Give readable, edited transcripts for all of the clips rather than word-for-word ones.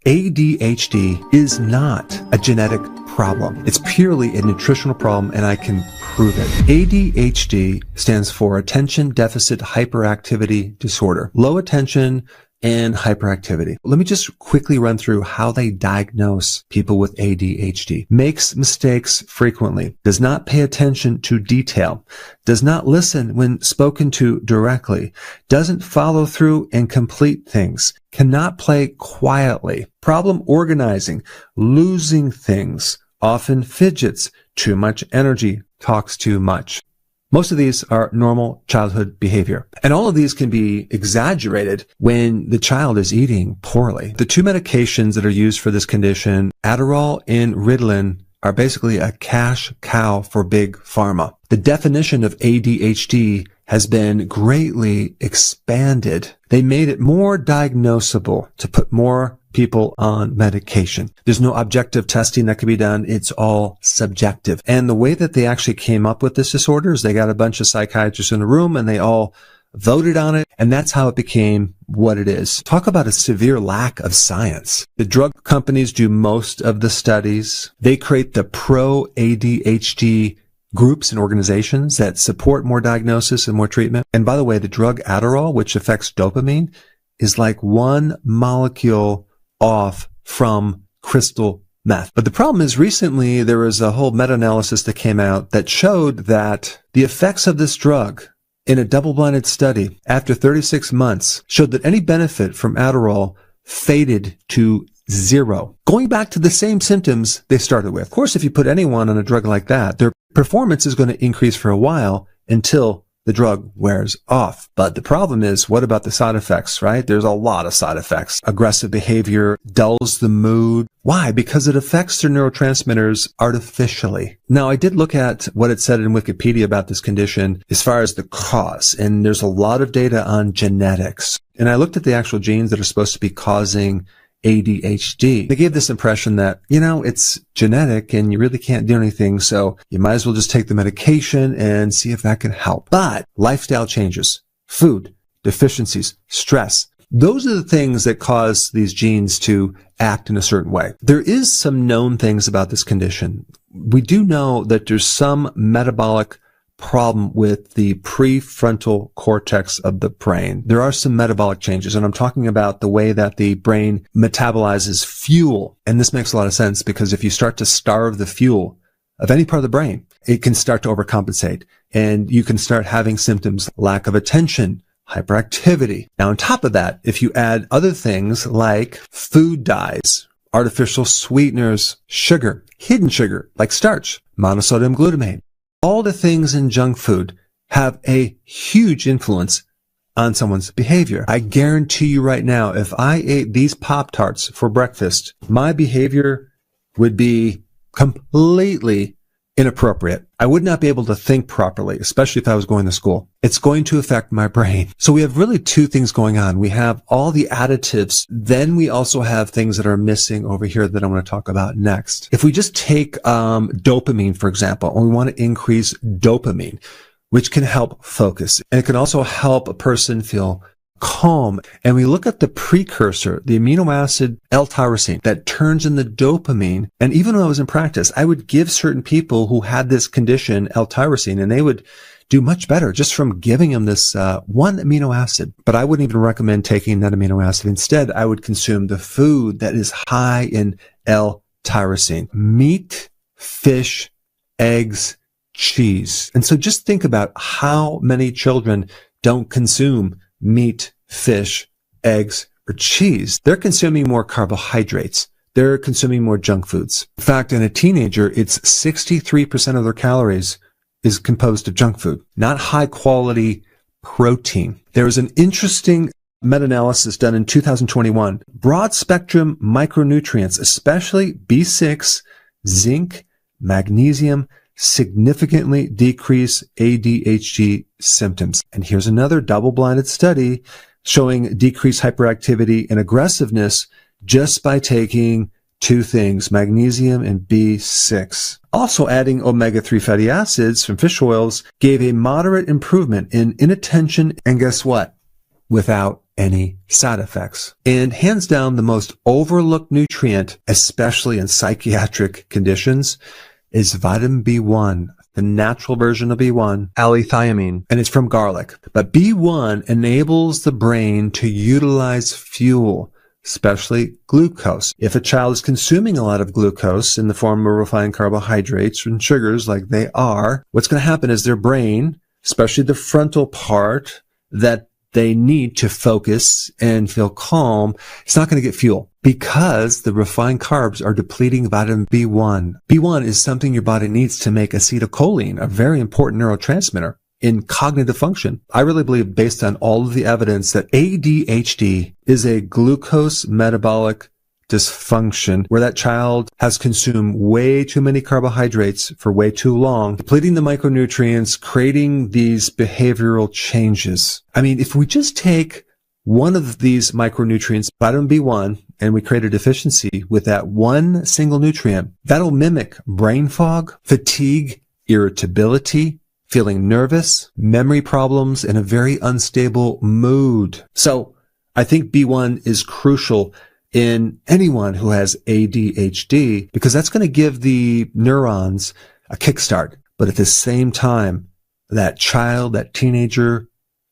ADHD is not a genetic problem. It's purely a nutritional problem, and I can prove it. ADHD stands for Attention Deficit Hyperactivity Disorder. Low attention and hyperactivity. Let me just quickly run through how they diagnose people with ADHD. Makes mistakes frequently, does not pay attention to detail, does not listen when spoken to directly, doesn't follow through and complete things, cannot play quietly, problem organizing, losing things, often fidgets, too much energy, talks too much. Most of these are normal childhood behavior. And all of these can be exaggerated when the child is eating poorly. The two medications that are used for this condition, Adderall and Ritalin, are basically a cash cow for big pharma. The definition of ADHD has been greatly expanded. They made it more diagnosable to put more people on medication. There's no objective testing that can be done. It's all subjective. And the way that they actually came up with this disorder is they got a bunch of psychiatrists in a room and they all voted on it. And that's how it became what it is. Talk about a severe lack of science. The drug companies do most of the studies. They create the pro-ADHD groups and organizations that support more diagnosis and more treatment. And by the way, the drug Adderall, which affects dopamine, is like one molecule off from crystal meth. But the problem is recently there was a whole meta-analysis that came out that showed that the effects of this drug in a double-blinded study after 36 months showed that any benefit from Adderall faded to zero, going back to the same symptoms they started with. Of course, if you put anyone on a drug like that, their performance is going to increase for a while until the drug wears off. But the problem is, what about the side effects, right? There's a lot of side effects. Aggressive behavior, dulls the mood. Why? Because it affects their neurotransmitters artificially. Now, I did look at what it said in Wikipedia about this condition as far as the cause, and there's a lot of data on genetics. And I looked at the actual genes that are supposed to be causing ADHD. They gave this impression that, it's genetic and you really can't do anything, so you might as well just take the medication and see if that can help. But lifestyle changes, food, deficiencies, stress, those are the things that cause these genes to act in a certain way. There is some known things about this condition. We do know that there's some metabolic problem with the prefrontal cortex of the brain. There are some metabolic changes, and I'm talking about the way that the brain metabolizes fuel. And this makes a lot of sense because if you start to starve the fuel of any part of the brain, it can start to overcompensate, and you can start having symptoms, lack of attention, hyperactivity. Now, on top of that, if you add other things like food dyes, artificial sweeteners, sugar, hidden sugar, like starch, monosodium glutamate, all the things in junk food have a huge influence on someone's behavior. I guarantee you right now, if I ate these Pop-Tarts for breakfast, my behavior would be completely inappropriate. I would not be able to think properly, especially if I was going to school. It's going to affect my brain. So we have really two things going on. We have all the additives. Then we also have things that are missing over here that I want to talk about next. If we just take dopamine, for example, and we want to increase dopamine, which can help focus, and it can also help a person feel calm. And we look at the precursor, the amino acid L-tyrosine that turns in the dopamine. And even when I was in practice, I would give certain people who had this condition L-tyrosine, and they would do much better just from giving them this one amino acid. But I wouldn't even recommend taking that amino acid. Instead, I would consume the food that is high in L-tyrosine: meat, fish, eggs, cheese. And so just think about how many children don't consume meat, fish, eggs, or cheese. They're consuming more carbohydrates. They're consuming more junk foods. In fact, in a teenager, it's 63% of their calories is composed of junk food, not high quality protein. There was an interesting meta-analysis done in 2021. Broad spectrum micronutrients, especially B6, zinc, magnesium, significantly decrease ADHD symptoms. And here's another double-blinded study showing decreased hyperactivity and aggressiveness just by taking two things, magnesium and B6. Also, adding omega-3 fatty acids from fish oils gave a moderate improvement in inattention, and guess what? Without any side effects. And hands down, the most overlooked nutrient, especially in psychiatric conditions, is vitamin B1, the natural version of B1, L-theanine, and it's from garlic. But B1 enables the brain to utilize fuel, especially glucose. If a child is consuming a lot of glucose in the form of refined carbohydrates and sugars like they are, what's going to happen is their brain, especially the frontal part that they need to focus and feel calm, it's not going to get fuel because the refined carbs are depleting vitamin B1. B1 is something your body needs to make acetylcholine, a very important neurotransmitter in cognitive function. I really believe, based on all of the evidence, that ADHD is a glucose metabolic dysfunction where that child has consumed way too many carbohydrates for way too long, depleting the micronutrients, creating these behavioral changes. I mean, if we just take one of these micronutrients, vitamin B1, and we create a deficiency with that one single nutrient, that'll mimic brain fog, fatigue, irritability, feeling nervous, memory problems, and a very unstable mood. So I think B1 is crucial in anyone who has ADHD because that's going to give the neurons a kickstart. But at the same time, that child, that teenager,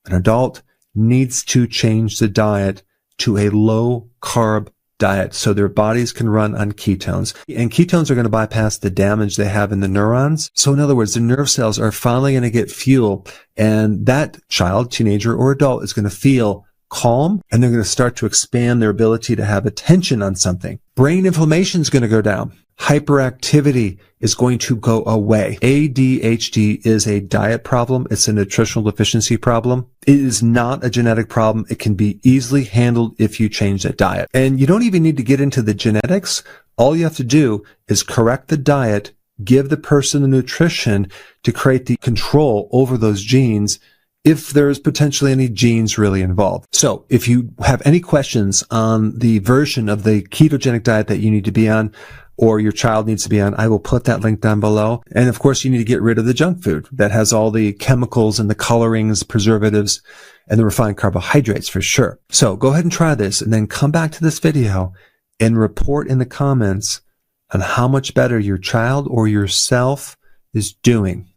an adult needs to change the diet to a low carb diet so their bodies can run on ketones. And ketones are going to bypass the damage they have in the neurons. So in other words, the nerve cells are finally going to get fuel, and that child, teenager, or adult is going to feel calm, and they're going to start to expand their ability to have attention on something. Brain inflammation is going to go down. Hyperactivity is going to go away. ADHD is a diet problem. It's a nutritional deficiency problem. It is not a genetic problem. It can be easily handled if you change the diet. And you don't even need to get into the genetics. All you have to do is correct the diet, give the person the nutrition to create the control over those genes if there's potentially any genes really involved. So if you have any questions on the version of the ketogenic diet that you need to be on or your child needs to be on, I will put that link down below. And of course, you need to get rid of the junk food that has all the chemicals and the colorings, preservatives, and the refined carbohydrates for sure. So go ahead and try this and then come back to this video and report in the comments on how much better your child or yourself is doing.